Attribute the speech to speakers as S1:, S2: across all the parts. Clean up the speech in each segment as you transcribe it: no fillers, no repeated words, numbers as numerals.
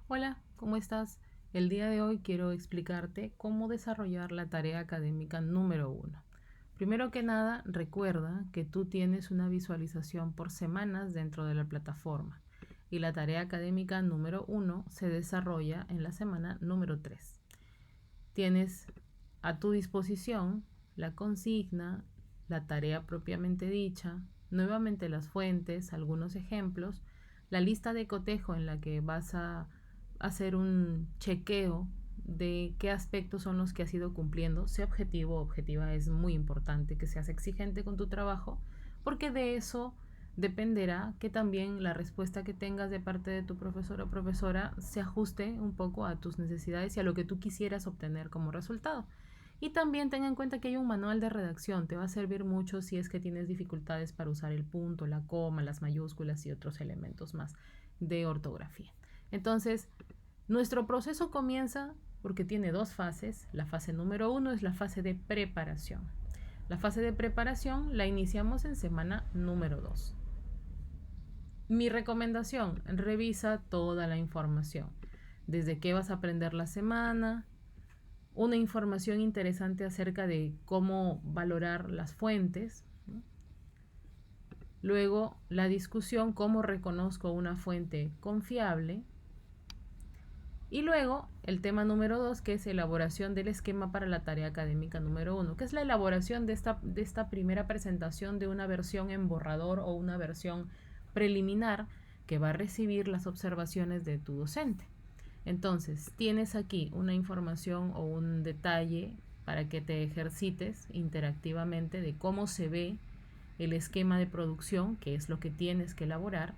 S1: Hola, ¿cómo estás? El día de hoy quiero explicarte cómo desarrollar la tarea académica número 1. Primero que nada, recuerda que tú tienes una visualización por semanas dentro de la plataforma y la tarea académica número 1 se desarrolla en la semana número 3. Tienes a tu disposición la consigna, la tarea propiamente dicha, nuevamente las fuentes, algunos ejemplos, la lista de cotejo en la que vas a hacer un chequeo de qué aspectos son los que has ido cumpliendo. Sé objetivo o objetiva, es muy importante que seas exigente con tu trabajo, porque de eso dependerá que también la respuesta que tengas de parte de tu profesor o profesora se ajuste un poco a tus necesidades y a lo que tú quisieras obtener como resultado. Y también ten en cuenta que hay un manual de redacción, te va a servir mucho si es que tienes dificultades para usar el punto, la coma, las mayúsculas y otros elementos más de ortografía. Entonces, nuestro proceso comienza porque tiene dos fases. La fase número 1 es la fase de preparación. La fase de preparación la iniciamos en semana número 2. Mi recomendación, revisa toda la información. Desde qué vas a aprender la semana, una información interesante acerca de cómo valorar las fuentes. Luego, la discusión, cómo reconozco una fuente confiable. Y luego, el tema número 2, que es elaboración del esquema para la tarea académica número 1, que es la elaboración de esta primera presentación de una versión en borrador o una versión preliminar que va a recibir las observaciones de tu docente. Entonces, tienes aquí una información o un detalle para que te ejercites interactivamente de cómo se ve el esquema de producción, que es lo que tienes que elaborar,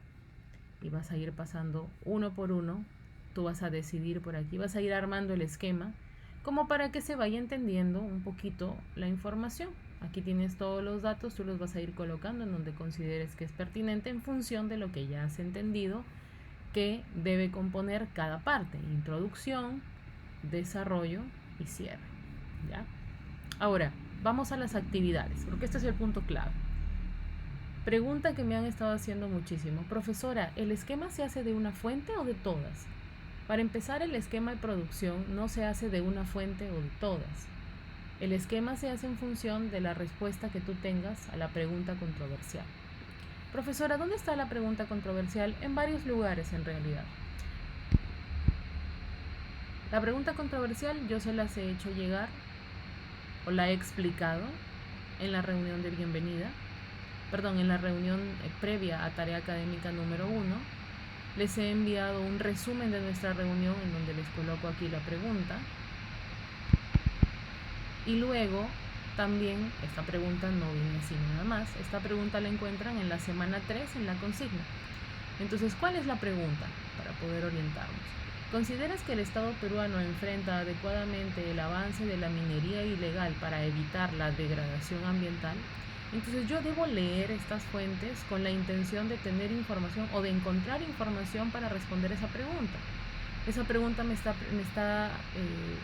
S1: y vas a ir pasando uno por uno. Tú vas a decidir por aquí, vas a ir armando el esquema como para que se vaya entendiendo un poquito la información. Aquí tienes todos los datos, tú los vas a ir colocando en donde consideres que es pertinente en función de lo que ya has entendido que debe componer cada parte: introducción, desarrollo y cierre. ¿Ya? Ahora, vamos a las actividades, porque este es el punto clave. Pregunta que me han estado haciendo muchísimo: profesora, ¿el esquema se hace de una fuente o de todas? Para empezar, el esquema de producción no se hace de una fuente o de todas. El esquema se hace en función de la respuesta que tú tengas a la pregunta controversial. Profesora, ¿dónde está la pregunta controversial? En varios lugares, en realidad. La pregunta controversial yo se las he hecho llegar o la he explicado en la reunión de bienvenida, en la reunión previa a tarea académica número 1. Les he enviado un resumen de nuestra reunión en donde les coloco aquí la pregunta. Y luego también esta pregunta no viene así nada más. Esta pregunta la encuentran en la semana 3 en la consigna. Entonces, ¿cuál es la pregunta? Para poder orientarnos. ¿Consideras que el Estado peruano enfrenta adecuadamente el avance de la minería ilegal para evitar la degradación ambiental? Entonces yo debo leer estas fuentes con la intención de tener información o de encontrar información para responder esa pregunta. Esa pregunta me está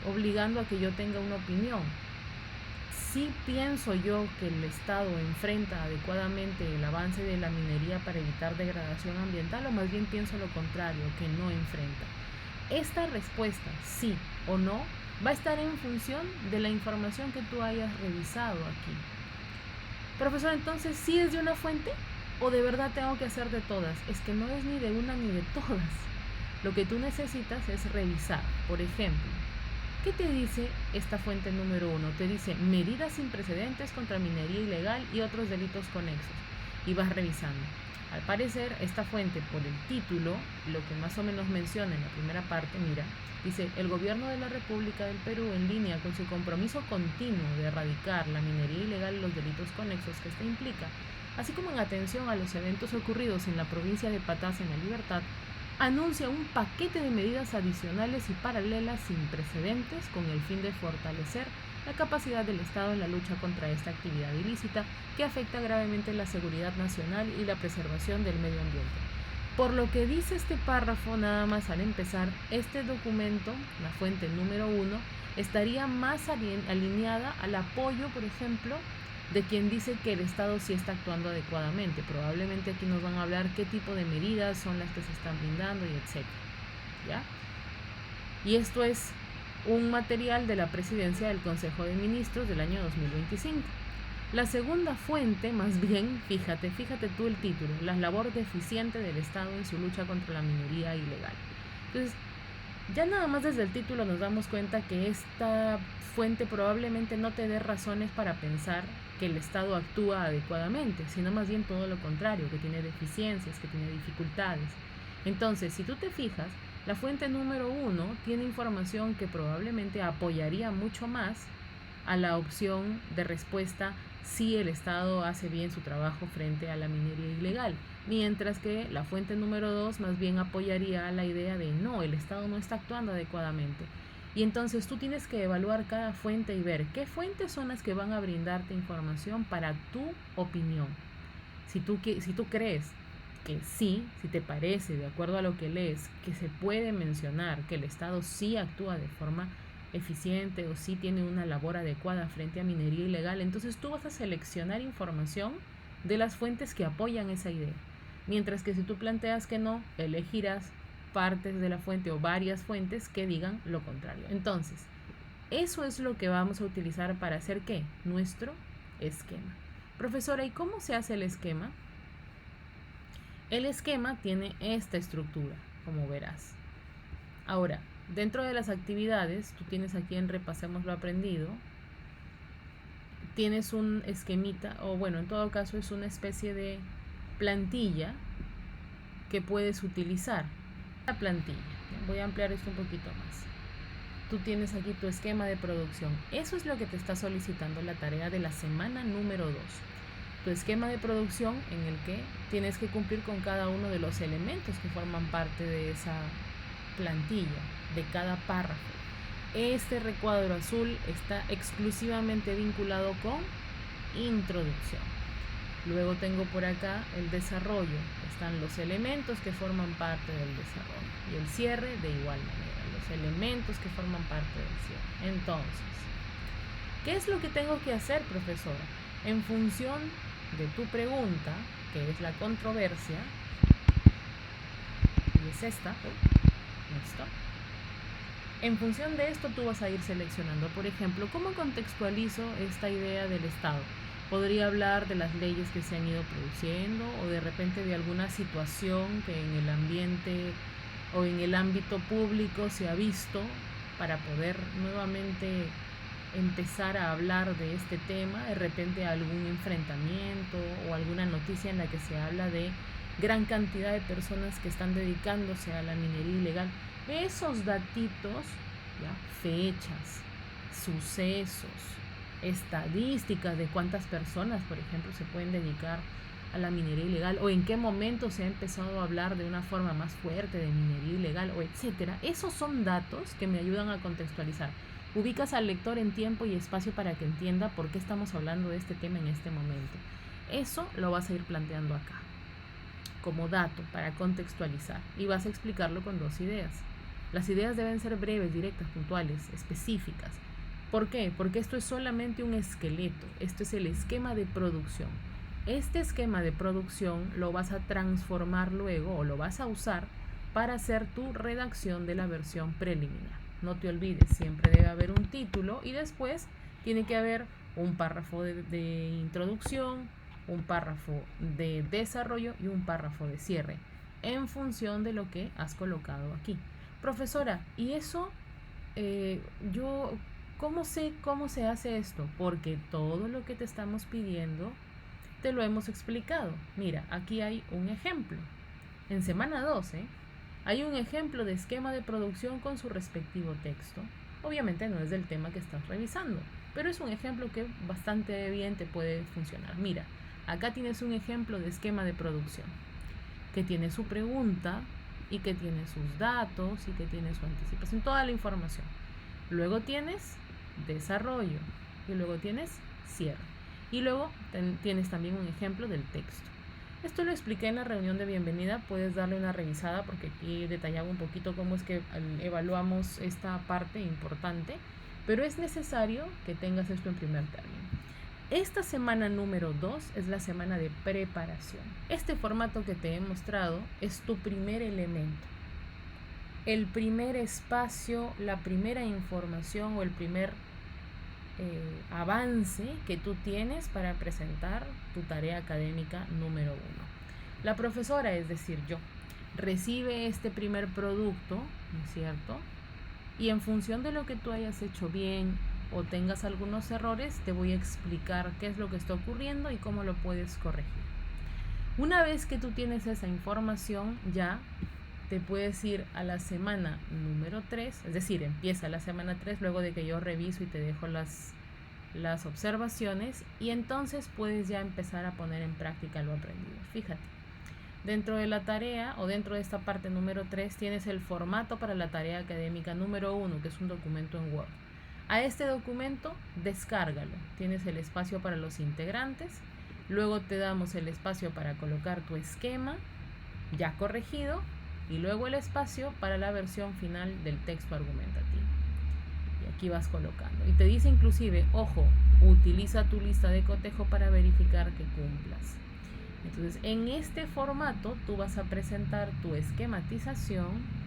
S1: obligando a que yo tenga una opinión. Sí pienso yo que el Estado enfrenta adecuadamente el avance de la minería para evitar degradación ambiental, o más bien pienso lo contrario, que no enfrenta. Esta respuesta, sí o no, va a estar en función de la información que tú hayas revisado aquí. Profesor, entonces, ¿sí es de una fuente o de verdad tengo que hacer de todas? Es que no es ni de una ni de todas. Lo que tú necesitas es revisar. Por ejemplo, ¿qué te dice esta fuente número 1? Te dice medidas sin precedentes contra minería ilegal y otros delitos conexos. Y vas revisando. Al parecer, esta fuente, por el título, lo que más o menos menciona en la primera parte, mira, dice: el gobierno de la República del Perú, en línea con su compromiso continuo de erradicar la minería ilegal y los delitos conexos que ésta implica, así como en atención a los eventos ocurridos en la provincia de Patás en la Libertad, anuncia un paquete de medidas adicionales y paralelas sin precedentes con el fin de fortalecer la capacidad del Estado en la lucha contra esta actividad ilícita que afecta gravemente la seguridad nacional y la preservación del medio ambiente. Por lo que dice este párrafo, nada más al empezar, este documento, la fuente número 1, estaría más alineada al apoyo, por ejemplo, de quien dice que el Estado sí está actuando adecuadamente. Probablemente aquí nos van a hablar qué tipo de medidas son las que se están brindando y etcétera. ¿Ya? Y esto es un material de la Presidencia del Consejo de Ministros del año 2025. La segunda fuente, más bien, fíjate tú el título, la labor deficiente del Estado en su lucha contra la minería ilegal. Entonces, ya nada más desde el título nos damos cuenta que esta fuente probablemente no te dé razones para pensar que el Estado actúa adecuadamente, sino más bien todo lo contrario, que tiene deficiencias, que tiene dificultades. Entonces, si tú te fijas, la fuente número 1 tiene información que probablemente apoyaría mucho más a la opción de respuesta si el Estado hace bien su trabajo frente a la minería ilegal, mientras que la fuente número 2 más bien apoyaría a la idea de no, el Estado no está actuando adecuadamente. Y entonces tú tienes que evaluar cada fuente y ver qué fuentes son las que van a brindarte información para tu opinión. Si tú crees que sí, si te parece, de acuerdo a lo que lees, que se puede mencionar que el Estado sí actúa de forma eficiente o sí tiene una labor adecuada frente a minería ilegal, entonces tú vas a seleccionar información de las fuentes que apoyan esa idea. Mientras que si tú planteas que no, elegirás partes de la fuente o varias fuentes que digan lo contrario. Entonces, eso es lo que vamos a utilizar para hacer ¿qué? Nuestro esquema. Profesora, ¿y cómo se hace el esquema? El esquema tiene esta estructura, como verás. Ahora, dentro de las actividades, tú tienes aquí en Repasemos lo Aprendido, tienes un esquemita, o bueno, en todo caso es una especie de plantilla que puedes utilizar. La plantilla, voy a ampliar esto un poquito más. Tú tienes aquí tu esquema de producción. Eso es lo que te está solicitando la tarea de la semana número 2. Tu esquema de producción en el que tienes que cumplir con cada uno de los elementos que forman parte de esa plantilla, de cada párrafo. Este recuadro azul está exclusivamente vinculado con introducción. Luego tengo por acá el desarrollo. Están los elementos que forman parte del desarrollo. Y el cierre de igual manera. Los elementos que forman parte del cierre. Entonces, ¿qué es lo que tengo que hacer, profesora? En función de tu pregunta, que es la controversia, y es esta, ¿listo? En función de esto tú vas a ir seleccionando, por ejemplo, ¿cómo contextualizo esta idea del Estado? Podría hablar de las leyes que se han ido produciendo o de repente de alguna situación que en el ambiente o en el ámbito público se ha visto para poder nuevamente empezar a hablar de este tema, de repente algún enfrentamiento o alguna noticia en la que se habla de gran cantidad de personas que están dedicándose a la minería ilegal. Esos datitos, ¿ya? Fechas, sucesos, estadísticas de cuántas personas, por ejemplo, se pueden dedicar a la minería ilegal o en qué momento se ha empezado a hablar de una forma más fuerte de minería ilegal o etcétera. Esos son datos que me ayudan a contextualizar. Ubicas al lector en tiempo y espacio para que entienda por qué estamos hablando de este tema en este momento. Eso lo vas a ir planteando acá como dato para contextualizar y vas a explicarlo con 2 ideas. Las ideas deben ser breves, directas, puntuales, específicas. ¿Por qué? Porque esto es solamente un esqueleto, esto es el esquema de producción. Este esquema de producción lo vas a transformar luego o lo vas a usar para hacer tu redacción de la versión preliminar. No te olvides, siempre debe haber un título y después tiene que haber un párrafo de introducción, un párrafo de desarrollo y un párrafo de cierre en función de lo que has colocado aquí. Profesora, ¿y eso yo cómo sé cómo se hace esto? Porque todo lo que te estamos pidiendo te lo hemos explicado. Mira, aquí hay un ejemplo. En semana 12 hay un ejemplo de esquema de producción con su respectivo texto. Obviamente no es del tema que estás revisando, pero es un ejemplo que bastante bien te puede funcionar. Mira, acá tienes un ejemplo de esquema de producción que tiene su pregunta y que tiene sus datos y que tiene su anticipación, toda la información. Luego tienes desarrollo y luego tienes cierre. Y luego tienes también un ejemplo del texto. Esto lo expliqué en la reunión de bienvenida, puedes darle una revisada porque aquí detallaba un poquito cómo es que evaluamos esta parte importante, pero es necesario que tengas esto en primer término. Esta semana número 2 es la semana de preparación. Este formato que te he mostrado es tu primer elemento. el primer espacio, la primera información o el primer avance que tú tienes para presentar tu tarea académica número 1. La profesora, es decir, yo, recibe este primer producto, ¿no es cierto? Y en función de lo que tú hayas hecho bien o tengas algunos errores, te voy a explicar qué es lo que está ocurriendo y cómo lo puedes corregir. Una vez que tú tienes esa información, ya te puedes ir a la semana número 3, es decir, empieza la semana 3 luego de que yo reviso y te dejo las observaciones, y entonces puedes ya empezar a poner en práctica lo aprendido. Fíjate, dentro de la tarea o dentro de esta parte número 3 tienes el formato para la tarea académica número 1, que es un documento en Word. A este documento descárgalo, tienes el espacio para los integrantes, luego te damos el espacio para colocar tu esquema ya corregido y luego el espacio para la versión final del texto argumentativo. Y aquí vas colocando. Y te dice inclusive, ojo, utiliza tu lista de cotejo para verificar que cumplas. Entonces, en este formato tú vas a presentar tu esquematización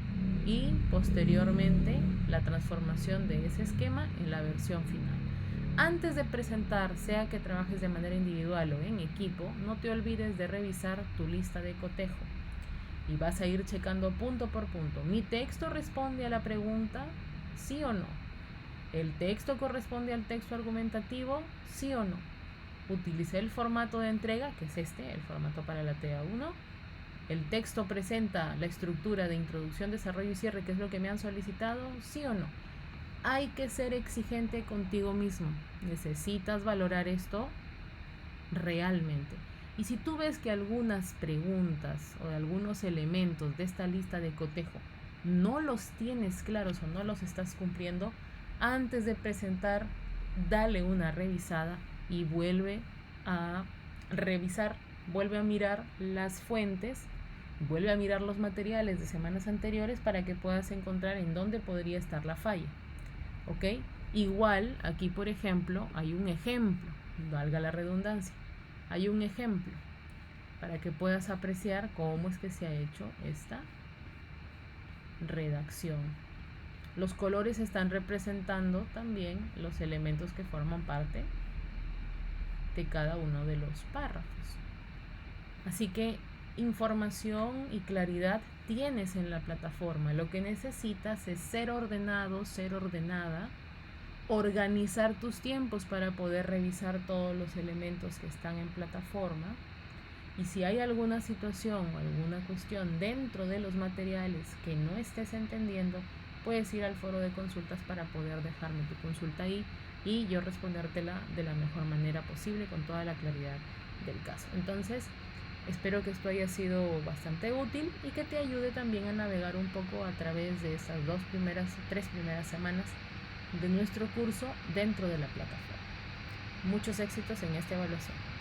S1: y posteriormente la transformación de ese esquema en la versión final. Antes de presentar, sea que trabajes de manera individual o en equipo, no te olvides de revisar tu lista de cotejo. Y vas a ir checando punto por punto. ¿Mi texto responde a la pregunta? ¿Sí o no? ¿El texto corresponde al texto argumentativo? ¿Sí o no? ¿Utilicé el formato de entrega, que es el formato para la TA1? ¿El texto presenta la estructura de introducción, desarrollo y cierre, que es lo que me han solicitado? ¿Sí o no? Hay que ser exigente contigo mismo. Necesitas valorar esto realmente. Y si tú ves que algunas preguntas o algunos elementos de esta lista de cotejo no los tienes claros o no los estás cumpliendo, antes de presentar, dale una revisada y vuelve a revisar, vuelve a mirar las fuentes, vuelve a mirar los materiales de semanas anteriores para que puedas encontrar en dónde podría estar la falla. ¿Ok? Igual, aquí por ejemplo, hay un ejemplo, valga la redundancia. Hay un ejemplo para que puedas apreciar cómo es que se ha hecho esta redacción. Los colores están representando también los elementos que forman parte de cada uno de los párrafos. Así que información y claridad tienes en la plataforma. Lo que necesitas es ser ordenado, ser ordenada, organizar tus tiempos para poder revisar todos los elementos que están en plataforma, y si hay alguna situación o alguna cuestión dentro de los materiales que no estés entendiendo, puedes ir al foro de consultas para poder dejarme tu consulta ahí y yo respondértela de la mejor manera posible con toda la claridad del caso. Entonces, espero que esto haya sido bastante útil y que te ayude también a navegar un poco a través de estas 3 primeras semanas de nuestro curso dentro de la plataforma. Muchos éxitos en esta evaluación.